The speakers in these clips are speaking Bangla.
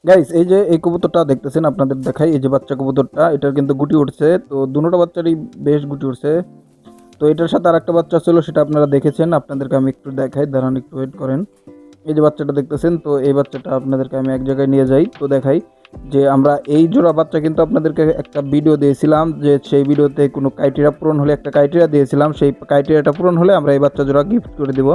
গাইস এই যে এই কবুতরটা দেখতেছেন আপনাদের দেখাই, এই যে বাচ্চা কবুতরটা, এটার কিন্তু গুটি উঠছে। তো দুটোটা বাচ্চারই বেশ গুটি উঠছে। তো এটার সাথে আরেকটা বাচ্চা ছিল, সেটা আপনারা দেখেছেন, আপনাদেরকে আমি একটু দেখাই, দাঁড়ান একটু ওয়েট করেন। এই যে বাচ্চাটা দেখতেছেন, তো এই বাচ্চাটা আপনাদেরকে আমি এক জায়গায় নিয়ে যাই, তো দেখাই যে আমরা এই জোড়া বাচ্চা কিন্তু আপনাদেরকে একটা ভিডিও দিয়েছিলাম, যে সেই ভিডিওতে কোনো ক্রাইটেরিয়া পূরণ হলে, একটা ক্রাইটেরিয়া দিয়েছিলাম, সেই ক্রাইটেরিয়াটা পূরণ হলে আমরা এই বাচ্চা জোড়া গিফট করে দেবো।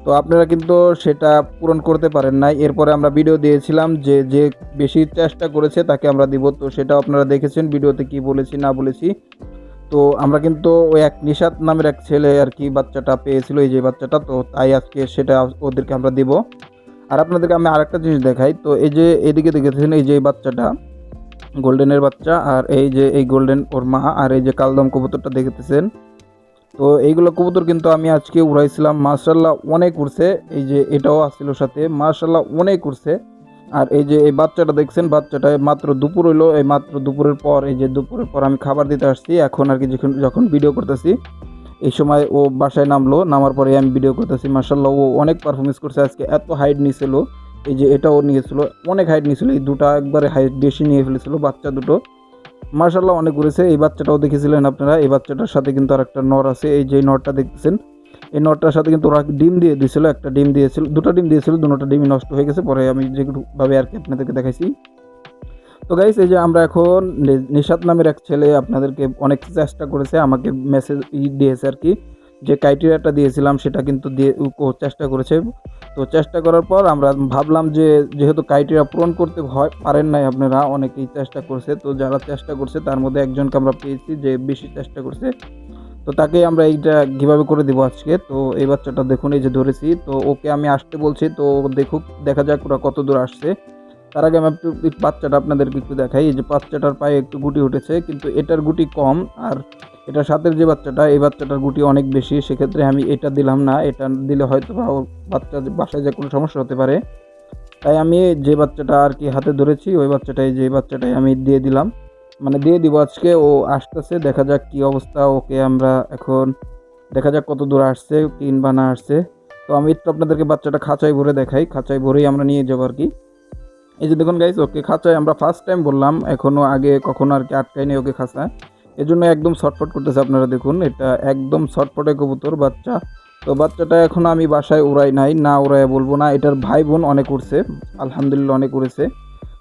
তো আপনারা কিন্তু সেটা পূরণ করতে পারেন নাই। এরপরে আমরা ভিডিও দিয়েছিলাম যে যে বেশি চেষ্টা করেছে তাকে আমরা দিব, তো সেটাও আপনারা দেখেছেন ভিডিওতে কি বলেছি না বলেছি। তো আমরা কিন্তু ওই এক নিশাত নামের এক ছেলে আর কি বাচ্চাটা পেয়েছিল, এই যে বাচ্চাটা, তো তাই আজকে সেটা ওদেরকে আমরা দিব। আর আপনাদেরকে আমি আরেকটা জিনিস দেখাই, তো এই যে এদিকে দেখেছেন, এই যে এই বাচ্চাটা গোল্ডেনের বাচ্চা, আর এই যে এই গোল্ডেন ওর মা, আর এই যে কালদম কবুতরটা দেখতেছেন। তো এইগুলো কবুতর কিন্তু আমি আজকে উড়াইছিলাম, মাশাল্লাহ অনেক উড়ছে। এই যে এটাও আসছিল সাথে, মাশাল্লাহ অনেক উড়ছে। আর এই যে এই বাচ্চাটা দেখছেন, বাচ্চাটা মাত্র দুপুর হইলো, এই মাত্র দুপুরের পর, এই যে দুপুরের পর আমি খাবার দিতে আসছি এখন আর কি, যখন যখন ভিডিও করতেছি এই সময় ও বাসায় নামলো, নামার পরে আমি ভিডিও করতেছি। মাশাল্লাহ ও অনেক পারফরমেন্স করছে আজকে, এত হাইট নিয়েছিল। এই যে এটাও নিয়েছিল, অনেক হাইট নিয়েছিল, এই দুটো একবারে হাইট বেশি নিয়ে ফেলেছিল বাচ্চা দুটো। মাশাআল্লাহ অনেক ঘুরেছে। এই বাচ্চাটাও দেখেছিলেন আপনারা, এই বাচ্চাটার সাথে কিন্তু আরেকটা নর আছে, এই যে নরটা দেখতেছেন, এই নরটার সাথে কিন্তু ওরা ডিম দিয়ে দিয়েছিল, একটা ডিম দিয়েছিল, দুটো ডিম দিয়েছিল, দুটোটা ডিমই নষ্ট হয়ে গেছে, পরে আমি যেভাবে আর কি আপনাদেরকে দেখাইছি। তো গাইস এই যে আমরা এখন নিশাত নামের এক ছেলে আপনাদেরকে অনেক চেষ্টা করেছে, আমাকে মেসেজ দিয়েছে আর কি, যে ক্রাইটেরিয়াটা দিয়েছিলাম সেটা কিন্তু দিয়ে ও চেষ্টা করেছে। তো চেষ্টা করার পর আমরা ভাবলাম যে যেহেতু ক্রাইটেরিয়া পূরণ করতে পারেন নাই আপনারা, অনেকেই চেষ্টা করছে, তো যারা চেষ্টা করছে তার মধ্যে একজনকে আমরা পেয়েছি যে বেশি চেষ্টা করছে, তো তাকে আমরা এইটা কীভাবে করে দেবো আজকে। তো এই বাচ্চাটা দেখুন, এই যে ধরেছি, তো ওকে আমি আসতে বলছি, তো দেখুক, দেখা যাক ওরা কত দূর আসছে। তার আগে আমি একটু বাচ্চাটা আপনাদেরকে একটু দেখাই, এই যে বাচ্চাটার পায়ে একটু গুটি উঠেছে, কিন্তু এটার গুটি কম, আর এটার সাথে যে বাচ্চাটা, এই বাচ্চাটার গুটি অনেক বেশি, সেক্ষেত্রে আমি এটা দিলাম না, এটা দিলে হয়তো বা ওর বাচ্চা বাসায় যে কোনো সমস্যা হতে পারে, তাই আমি যে বাচ্চাটা আর কি হাতে ধরেছি ওই বাচ্চাটাই, যে বাচ্চাটাই আমি দিয়ে দিলাম, মানে দিয়ে দিব আজকে। ও আসতেছে, দেখা যাক কি অবস্থা, ওকে আমরা এখন দেখা যাক কত দূর আসছে, কিংবা না আসছে। তো আমি একটু আপনাদেরকে বাচ্চাটা খাঁচায় ভরে দেখাই, খাঁচায় ভরেই আমরা নিয়ে যাবো আর কি। এই যে দেখুন গাইস, ওকে খাঁচায় আমরা ফার্স্ট টাইম বললাম, এখনও আগে কখনো আর কি আটকায়নি ওকে খাঁচায়, এজন্য একদম ছটফট করতেছে। আপনারা দেখুন, এটা একদম ছটফটে কবুতর বাচ্চা। তো বাচ্চাটা এখন আমি বাসায় উড়াই নাই, না উড়াই বলবো না, এটার ভাই বোন অনেক উড়ছে, আলহামদুলিল্লাহ অনেক উড়েছে।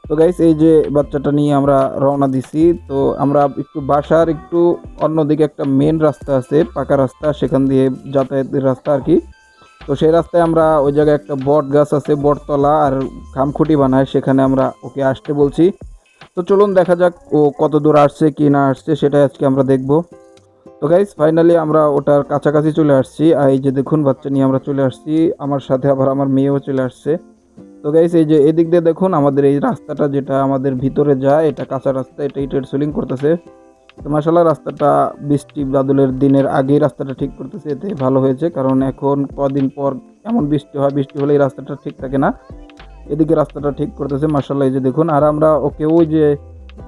তো গাইস এই যে বাচ্চাটা নিয়ে আমরা রওনা দিছি, তো আমরা একটু বাসার একটু অন্যদিকে একটা মেন রাস্তা আছে, পাকা রাস্তা, সেখান দিয়ে যাতায়াতের রাস্তা আর কি। তো সেই রাস্তায় আমরা ওই জায়গায় একটা বট গাছ আছে, বটতলা আর খামখুঁটি বানায়, সেখানে আমরা ওকে আসতে বলছি। তো চলুন দেখা যাক ও কত দূর আসছে কি না আসছে, সেটাই আজকে আমরা দেখব। তো গাইস ফাইনালি আমরা ওটার কাছাকাছি চলে আসছি, আর এই যে দেখুন বাচ্চা নিয়ে আমরা চলে আসছি, আমার সাথে আবার আমার মেয়েও চলে আসছে। তো গাইস এই যে এদিক দিয়ে দেখুন, আমাদের এই রাস্তাটা যেটা আমাদের ভিতরে যায়, এটা কাঁচা রাস্তা, এটা ইটের সোলিং করতেছে। তো মাশাআল্লাহ রাস্তাটা বৃষ্টি বাদলের দিনের আগেই রাস্তাটা ঠিক করতেছে, এতে ভালো হয়েছে, কারণ এখন কদিন পর এমন বৃষ্টি হয়, বৃষ্টি হলে এই রাস্তাটা ঠিক থাকে না, এদিকে রাস্তাটা ঠিক করতেছে মাশাআল্লাহ। এই যে দেখুন, আর আমরা ওকে ওই যে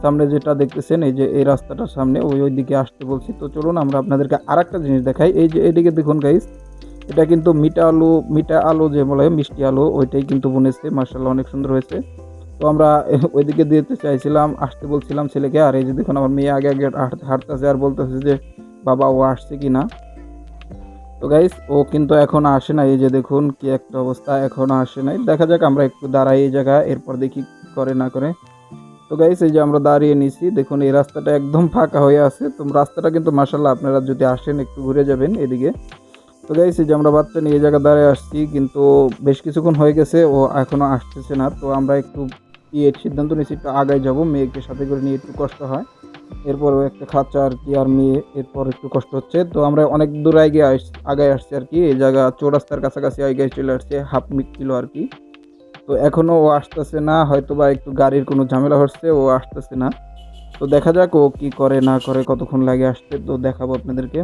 সামনে যেটা দেখতেছেন, এই যে এই রাস্তাটার সামনে ওই দিকে আসতে বলছি। তো চলুন আমরা আপনাদেরকে আরেকটা জিনিস দেখাই, এই যে এদিকে দেখুন গাইস, এটা কিন্তু মিঠা আলু যে বলে, মিষ্টি আলু, ওইটাই কিন্তু বুনেছে, মাশাআল্লাহ অনেক সুন্দর হয়েছে। তো আমরা ওইদিকে দিতে চাইছিলাম, আসতে বলছিলাম ছেলেকে, আর এই যে দেখুন আমার মেয়ে আগে আগে হাঁটতেছে আর বলতেছে যে বাবা ও আসছে কি না। তো গাইস ও কিন্তু এখনো আসে না, এই যে দেখুন কি একটা অবস্থা, এখনো আসে নাই, দেখা যাক আমরা একটু দাঁড়াই এই জায়গায়, এরপর দেখি কি করে না করে। তো গাইস এই যে আমরা দাঁড়িয়ে নিছি, দেখুন এই রাস্তাটা একদম ফাঁকা হয়ে আছে, তো রাস্তাটা কিন্তু মাশাআল্লাহ আপনারা যদি আসেন একটু ঘুরে যাবেন এদিকে। তো গাইস এই যে আমরা বাচ্চা নিয়ে এই জায়গায় দাঁড়িয়ে আসছি, কিন্তু বেশ কিছুক্ষণ হয়ে গেছে ও এখনো আসতেছে না। তো আমরা একটু সিদ্ধান্ত নিয়েছি একটু আগায় যাব, মেয়েকে সাথে করে নিয়ে একটু কষ্ট হয়, এরপরও একটা খাঁচা আর কি, আর মেয়ে, এরপর একটু কষ্ট হচ্ছে। তো আমরা অনেক দূর আগায় আসছি আর কি, এই জায়গা চৌরাস্তার কাছাকাছি আগায় চলে আসছে, হাফ কিলো আর কি। তো এখনও ও আসতেছে না, হয়তো বা একটু গাড়ির কোনো ঝামেলা হচ্ছে, ও আসতেছে না। তো দেখা যাক ও কি করে না করে, কতক্ষণ লাগে আসতে, তো দেখাবো আপনাদেরকে।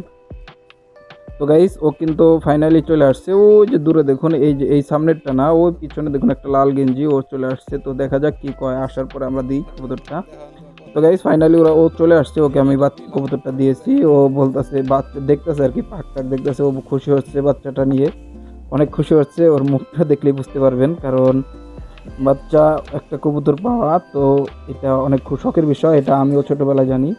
তো গাইস ও কিন্তু ফাইনালি চলে আসছে, ও যে দূরে দেখুন, এই যে এই সামনেরটা না, ওই পিছনে দেখুন একটা লাল গেঞ্জি, ও চলে আসছে। তো দেখা যাক কি কয়, আসার পরে আমরা দিই কবুতরটা। তো গাইস ফাইনালি ও চলে আসছে, ওকে আমি কবুতরটা দিয়েছি, ও বলতেছে, বাচ্চা দেখতেছে আর কি, পাক দেখতেছে, ও খুশি হচ্ছে বাচ্চাটা নিয়ে, অনেক খুশি হচ্ছে, ওর মুখটা দেখলেই বুঝতে পারবেন, কারণ বাচ্চা একটা কবুতর পাওয়া, তো এটা অনেক শখের বিষয়, এটা আমিও ছোটোবেলায় জানি,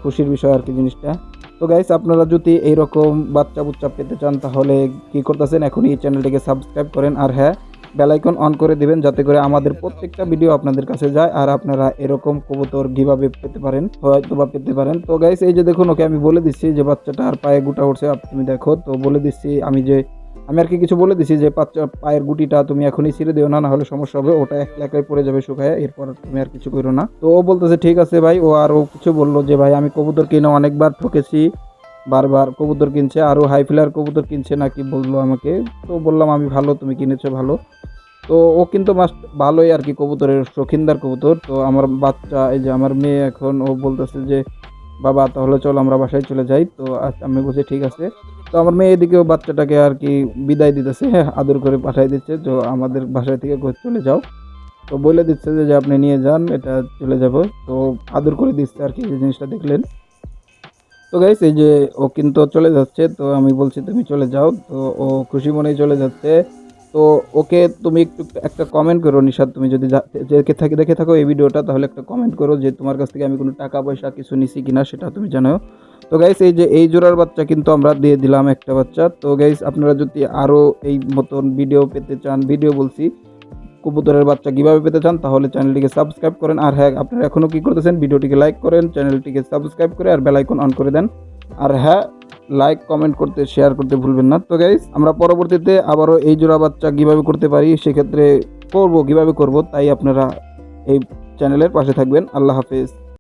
খুশির বিষয় আর কি জিনিসটা। তো গাইস, আপনারা যদি এইরকম বাচ্চা বুচ্চা পেতে চান তাহলে কি করতেছেন, এখনই এই চ্যানেলটিকে সাবস্ক্রাইব করেন, আর হ্যাঁ, বেল আইকন অন করে দিবেন যাতে করে আমাদের প্রত্যেকটা ভিডিও আপনাদের কাছে যায় আর আপনারা এরকম কবুতর কিভাবে পেতে পারেন, হয়তো বা পেতে পারেন। তো গাইস, এই যে দেখুন, ওকে আমি বলে দিচ্ছি যে বাচ্চাটার পায়ে গুটা উঠছে, তুমি দেখো, তো বলে দিচ্ছি আমি আর কি কিছু বলে দিছি যে বাচ্চা পায়ের গুটিটা তুমি এখনই ছিঁড়ে দিও না, নাহলে সমস্যা হবে, ওটা এক একাই পড়ে যাবে শুকায়, এরপর তুমি আর কিছু করো না। তো ও বলতেছে ঠিক আছে ভাই। ও কিছু বললো যে ভাই আমি কবুতর কিনে অনেকবার ঠকেছি, বারবার কবুতর কিনছে, আরও হাই ফ্লায়ার কবুতর কিনছে নাকি বললো আমাকে। তো বললাম আমি ভালো, তুমি কিনেছো ভালো। তো ও কিন্তু মাস্ট ভালোই আর কি, কবুতরের শৌখিনদার কবুতর। তো আমার বাচ্চা, এই যে আমার মেয়ে, এখন ও বলতেছে যে বাবা তাহলে চল আমরা বাসায় চলে যাই। তো আমি বলছি ঠিক আছে। তো আমার মেয়ে এদিকেও বাচ্চাটাকে আর কি বিদায় দিতেছে, হ্যাঁ, আদর করে পাঠাই দিচ্ছে, তো আমাদের বাসায় থেকে চলে যাও। তো বলে দিচ্ছে যে আপনি নিয়ে যান, এটা চলে যাব। তো আদর করে দিচ্ছে আর কি, যে জিনিসটা দেখলেন। তো গাইস, এই যে ও কিন্তু চলে যাচ্ছে, তো আমি বলছি তুমি চলে যাও, তো ও খুশি মনেই চলে যাচ্ছে। তো ওকে তুমি একটু একটা কমেন্ট করো নিশাদ, তুমি যদি দেখে থাকো এই ভিডিওটা, তাহলে একটা কমেন্ট করো যে তোমার কাছ থেকে আমি কোনো টাকা পয়সা কিছু নিছি কিনা, সেটা তুমি জানাও। তো গাইস, এই যে এই জোড়ার বাচ্চা কিন্তু আমরা দিয়ে দিলাম একটা বাচ্চা। তো গাইস, আপনারা যদি আরও এই মতন ভিডিও পেতে চান, ভিডিও বলছি, কবুতরের বাচ্চা কীভাবে পেতে চান, তাহলে চ্যানেলটিকে সাবস্ক্রাইব করেন। আর হ্যাঁ, আপনারা এখনও কী করতেছেন, ভিডিওটিকে লাইক করেন, চ্যানেলটিকে সাবস্ক্রাইব করে আর বেল আইকন অন করে দেন। আর হ্যাঁ, লাইক কমেন্ট করতে, শেয়ার করতে ভুলবেন না। তো গাইস, আমরা পরবর্তীতে আবারও এই জোড়া বাচ্চা কীভাবে করতে পারি, সেক্ষেত্রে কীভাবে করব, তাই আপনারা এই চ্যানেলের পাশে থাকবেন। আল্লাহ হাফেজ।